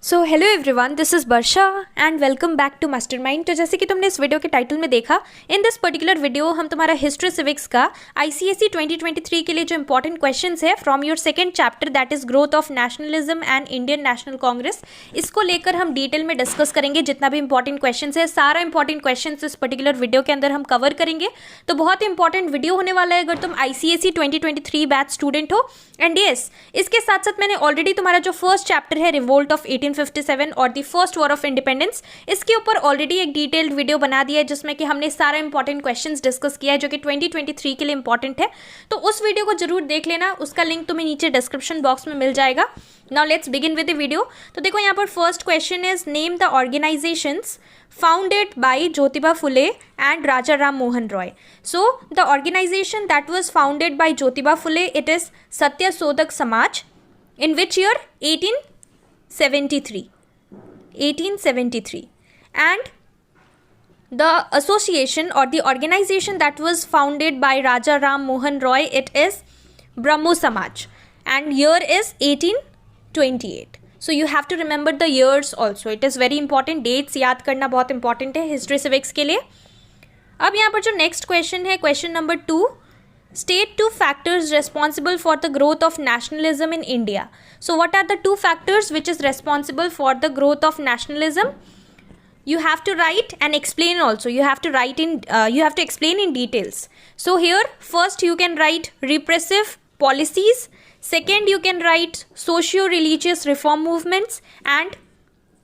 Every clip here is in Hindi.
So hello everyone, this is Varsha and welcome back to Mastermind. तो जैसे कि तुमने इस वीडियो के टाइटल में देखा, इन दिस पर्टिकुलर वीडियो हम तुम्हारा हिस्ट्री सिविक्स का आईसीएसई 2023 के लिए जो इंपॉर्टेंट क्वेश्चंस है from your second chapter that is growth of nationalism and Indian national Congress, इसको लेकर हम डिटेल में डिस्कस करेंगे। जितना भी इंपॉर्टेंट क्वेश्चन है, सारा इंपॉर्टेंट क्वेश्चन इस पर्टिकुलर वीडियो के अंदर हम कवर करेंगे। तो बहुत इंपॉर्टेंट वीडियो होने वाला है अगर तुम आईसीएसई 2023 बैच स्टूडेंट हो। एंड यस, इसके साथ साथ मैंने ऑलरेडी तुम्हारा जो फर्स्ट चैप्टर है रिवोल्ट ऑफ 1857 और the first war of independence, इसके ऊपर ऑलरेडी एक डिटेल्ड वीडियो बना दिया है जिसमें कि हमने सारा इंपॉर्टेंट क्वेश्चंस डिस्कस किया है जो कि 2023 के लिए इंपॉर्टेंट है। तो उस वीडियो को जरूर देख लेना, उसका लिंक तुम्हें नीचे डिस्क्रिप्शन बॉक्स में मिल जाएगा। Now let's begin with the video. तो देखो यहाँ पर first question is name the organisations founded by Jyotiba Phule and Raja Ram Mohan Roy. So the organization that was founded by Jyotiba Phule, it is Satya Sodak Samaj. In which year? 1873. 1873. And the association or the organization that was founded by Raja Ram Mohan Roy, it is Brahmo Samaj. And year is 1828. So you have to remember the years also, it is very important. Dates याद करना बहुत इंपॉर्टेंट है हिस्ट्री सिविक्स के लिए। अब यहाँ पर जो नेक्स्ट क्वेश्चन है, question number 2, state 2 factors responsible for the growth of nationalism in India. So what are the 2 factors which is responsible for the growth of nationalism? You have to write and explain also. You have to explain in details. So here first you can write repressive policies. Second you can write socio-religious reform movements. And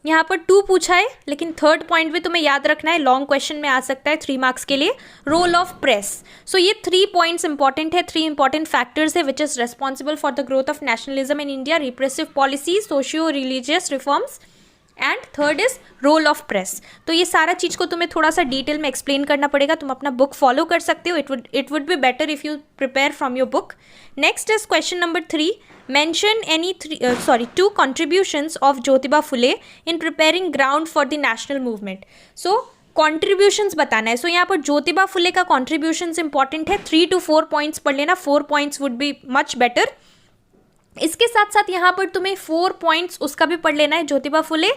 यहाँ पर 2 पूछा है, लेकिन थर्ड पॉइंट भी तुम्हें याद रखना है, लॉन्ग क्वेश्चन में आ सकता है 3 मार्क्स के लिए, रोल ऑफ प्रेस। सो ये 3 पॉइंट्स इंपॉर्टेंट है, 3 इंपॉर्टेंट फैक्टर्स है which is responsible for the growth of nationalism in India, repressive policy, socio religious reforms and third is role of press. तो ये सारा चीज़ को तुम्हें थोड़ा सा डिटेल में एक्सप्लेन करना पड़ेगा। तुम अपना बुक फॉलो कर सकते हो, it would be better if you prepare from your book. Next is question number 3, mention any 2 contributions of Jyotiba Phule in preparing ground for the national movement. So contributions बताना है। सो यहाँ पर ज्योतिबा फुले का कॉन्ट्रीब्यूशंस इंपॉर्टेंट है, 3 to 4 पॉइंट्स पढ़ लेना, 4 points would be much better. इसके साथ साथ यहाँ पर तुम्हें 4 पॉइंट्स उसका भी पढ़ लेना है, ज्योतिबा फुले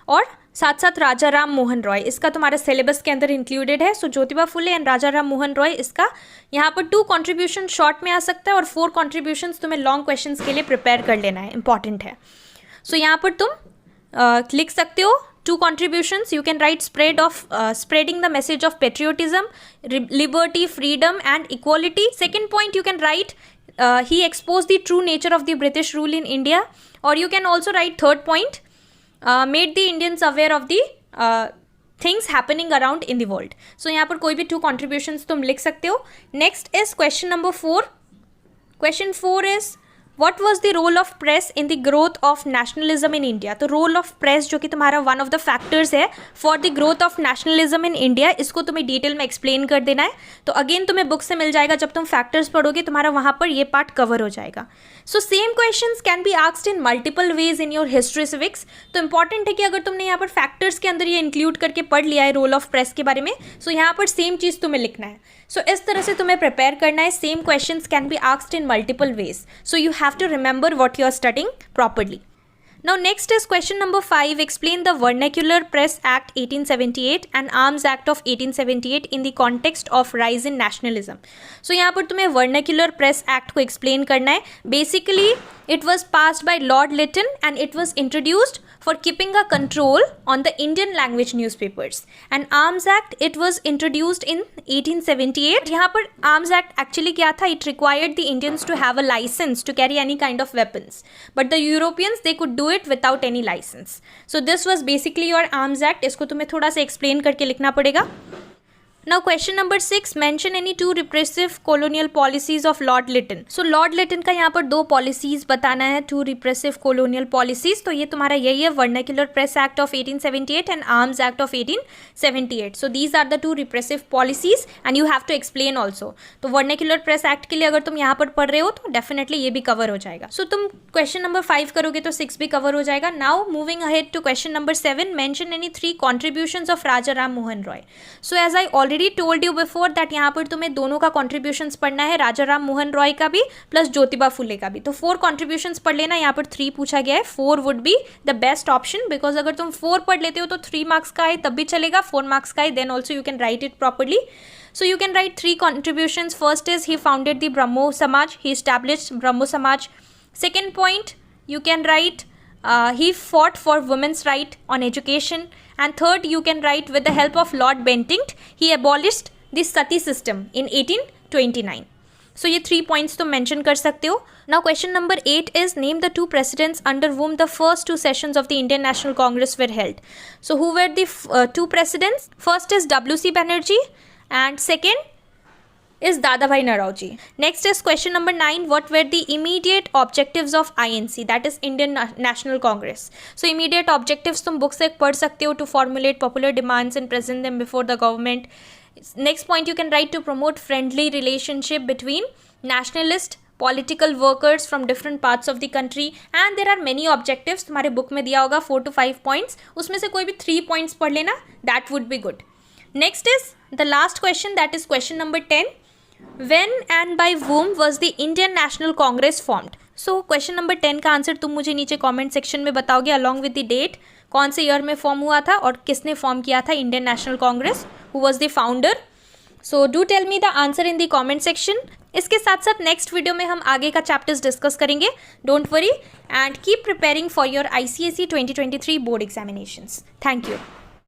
और साथ साथ राजा राम मोहन रॉय, इसका तुम्हारे सिलेबस के अंदर इंक्लूडेड है। सो ज्योतिबा फुले एंड राजा राम मोहन रॉय, इसका यहाँ पर 2 कॉन्ट्रीब्यूशन शॉर्ट में आ सकता है और 4 कॉन्ट्रीब्यूशंस तुम्हें लॉन्ग क्वेश्चंस के लिए प्रिपेयर कर लेना है, इंपॉर्टेंट है। सो यहाँ पर तुम लिख सकते हो 2 contributions. You can write spreading the message of patriotism, liberty, freedom and equality. Second point you can write he exposed the true nature of the British rule in India. Or you can also write third point, made the Indians aware of the things happening around in the world. So यहाँ पर कोई भी 2 contributions तुम लिख सकते हो। Next is question number 4. Question 4 is what was the role of press in the growth of nationalism in India? तो role of press जो कि तुम्हारा one of the factors है for the growth of nationalism in India, इसको तुम्हें डिटेल में एक्सप्लेन कर देना है। तो अगेन तुम्हें बुक से मिल जाएगा, जब तुम फैक्टर्स पढ़ोगे तुम्हारा वहाँ पर ये पार्ट कवर हो जाएगा। So same questions can be asked in multiple ways in your history civics. तो इंपॉर्टेंट है कि अगर तुमने यहाँ पर फैक्टर्स के अंदर ये इंक्लूड करके पढ़ लिया है रोल ऑफ प्रेस के बारे में, सो यहाँ पर सेम चीज़ तुम्हें लिखना है। सो इस तरह से तुम्हें प्रिपेयर करना है। Same questions can be asked in multiple ways, so you have to remember what you are studying properly. Now next is question number 5. Explain the Vernacular Press Act 1878 and Arms Act of 1878 in the context of rise in nationalism. So यहाँ पर तुम्हें Vernacular Press Act को explain करना है। Basically it was passed by Lord Lytton and it was introduced for keeping a control on the Indian language newspapers. And Arms Act, it was introduced in 1878. यहाँ पर Arms Act actually क्या था? It required the Indians to have a license to carry any kind of weapons. But the Europeans, they could do it without any license. So this was basically your Arms Act. इसको तुम्हें थोड़ा सा explain करके लिखना पड़ेगा। Now question number 6, mention any 2 repressive colonial policies of Lord Lytton. So Lord Lytton का यहाँ पर 2 policies बताना है, 2 repressive colonial policies। तो ये तुम्हारा यही है, Vernacular Press Act of 1878 and Arms Act of 1878. So these are the 2 repressive policies and you have to explain also. तो Vernacular Press Act के लिए अगर तुम यहाँ पर पढ़ रहे हो तो definitely ये भी cover हो जाएगा। So तुम question number 5 करोगे तो 6 भी cover हो जाएगा। Now moving ahead to question number 7, mention any 3 contributions of Raja Ram Mohan Roy. So as I already already told you before that यहाँ पर तुम्हें दोनों का कॉन्ट्रीब्यूशंस पढ़ना है, राजा राम मोहन रॉय का भी प्लस ज्योतिबा फुले का भी। तो 4 कॉन्ट्रीब्यूशंस पढ़ लेना, यहाँ पर 3 पूछा गया है, 4 would be the best option, because अगर तुम 4 पढ़ लेते हो तो 3 मार्क्स का है तब भी चलेगा, 4 मार्क्स का है then also you can write it properly. So you can write 3 contributions. First is he founded the Brahmo Samaj. He established Brahmo Samaj. Second point, you can write he fought for women's right on education. And third, you can write with the help of Lord Bentinck, he abolished the sati system in 1829. So ये 3 points तो mention कर सकते हो. Now question number 8 is name the 2 presidents under whom the first 2 sessions of the Indian National Congress were held. So who were the 2 presidents? First is W.C. Banerjee. And second is Dadabhai Naoroji. Next is question number 9. What were the immediate objectives of INC, that is Indian National Congress? So immediate objectives तुम book से पढ़ सकते हो, to formulate popular demands and present them before the government. Next point you can write to promote friendly relationship between nationalist political workers from different parts of the country. And there are many objectives, तुम्हारे book में दिया होगा 4 to 5 points, उसमें से कोई भी 3 points पढ़ लेना, that would be good. Next is the last question, that is question number 10. When and by whom was the Indian National Congress formed? So question number 10 का आंसर तुम मुझे नीचे comment section में बताओगे along with the date, कौन से ईयर में फॉर्म हुआ था और किसने फॉर्म किया था Indian national Congress, who was the founder. So do tell me the answer in the comment section. इसके साथ साथ नेक्स्ट वीडियो में हम आगे का चैप्टर्स डिस्कस करेंगे. Don't worry and keep preparing for your ICSE 2023 board examinations. Thank you.